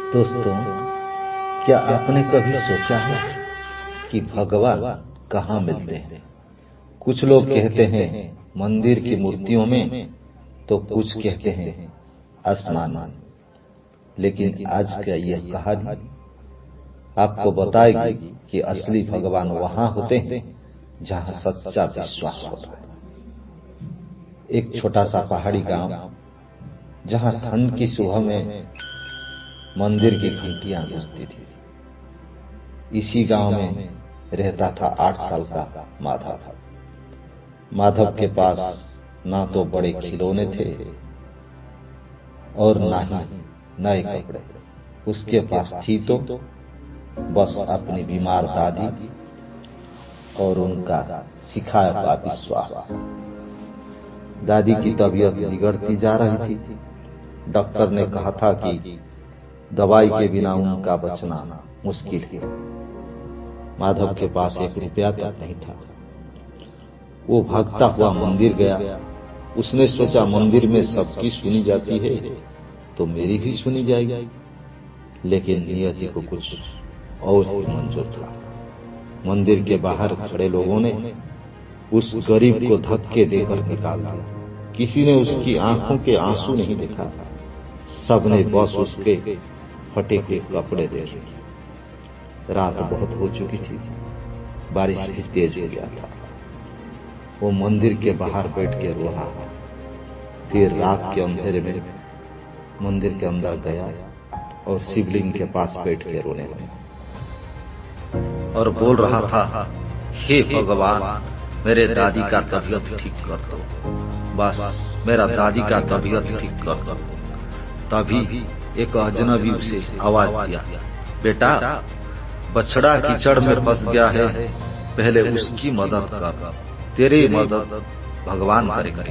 दोस्तों, क्या आपने कभी सोचा है कि भगवान कहाँ मिलते हैं? कुछ लोग कहते हैं मंदिर की मूर्तियों में, तो कुछ कहते हैं आसमान में। लेकिन आज का यह कहानी आपको बताएगी कि असली भगवान वहां होते हैं जहां सच्चा विश्वास होता है। एक छोटा सा पहाड़ी गांव, जहां ठंड की सुबह में मंदिर की घंटियां गूंजती थी। इसी गांव में रहता था 8 साल का माधव। माधव के पास ना तो बड़े खिलौने थे और ना ही नए कपड़े। उसके पास थी तो बस अपनी बीमार दादी और उनका सिखाया हुआ विश्वास। दादी की तबीयत बिगड़ती जा रही थी। डॉक्टर ने कहा था कि दवाई के बिना उनका बचना मुश्किल है। माधव के पास 1 रुपया तक नहीं था। वो भागता हुआ मंदिर गया। उसने सोचा मंदिर में सबकी सुनी जाती है तो मेरी भी सुनी जाएगी। लेकिन नियति को कुछ और ही मंजूर था। मंदिर के बाहर खड़े लोगों ने उस गरीब को धक्के देकर निकाल दिया। किसी ने उसकी आंखों के आंसू नहीं देखा। सबने बस उसके फटे हुए कपड़े देखे। रात बहुत हो चुकी थी। बारिश भी तेज हो गया था। वो मंदिर के बाहर बैठ के रो रहा था। फिर रात के अंधेरे में मंदिर के अंदर गया और शिवलिंग के पास बैठ के रोने लगा और बोल रहा था, हे भगवान, मेरे दादी का तबीयत ठीक कर दो। बस मेरा दादी का तबीयत ठीक कर दो। तभी एक अजनबी उसे आवाज दिया, बेटा, बछड़ा कीचड़ में फंस गया है, पहले उसकी मदद कर, तेरी मदद भगवान करेंगे।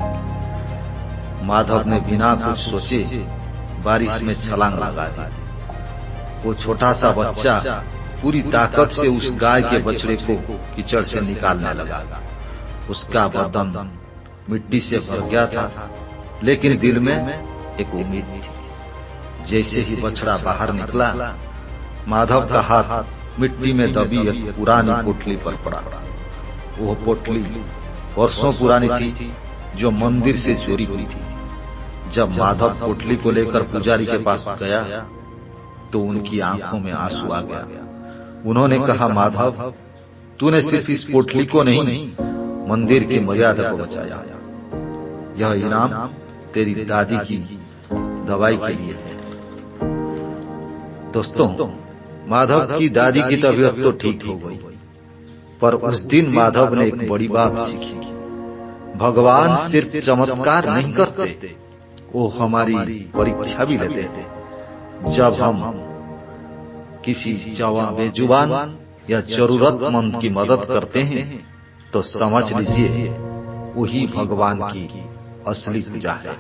माधव ने बिना कुछ सोचे बारिश में छलांग लगा दी। वो छोटा सा बच्चा पूरी ताकत से उस गाय के बछड़े को कीचड़ से निकालने लगा। उसका बदन मिट्टी से भर गया था, लेकिन दिल में एक उम्मीद थी। जैसे ही बछड़ा बाहर निकला, माधव का हाथ मिट्टी में दबी एक पुरानी पोटली पर पड़ा। वो पोटली वर्षों पुरानी थी, जो मंदिर से चोरी हुई थी। जब माधव पोटली को लेकर पुजारी के पास गया तो उनकी आंखों में आंसू आ गया। उन्होंने कहा, माधव, तूने सिर्फ इस पोटली को नहीं, मंदिर की मर्यादा को बचाया। यह इनाम तेरी दादी की दवाई के लिए है। दोस्तों, माधव की दादी की तबीयत तो ठीक हो गई, पर उस दिन माधव ने एक बड़ी बात सीखी। भगवान सिर्फ चमत्कार नहीं करते, वो हमारी परीक्षा भी लेते हैं। जब हम किसी बेजुबान या जरूरतमंद की मदद करते हैं तो समझ लीजिए वही भगवान की असली पूजा है।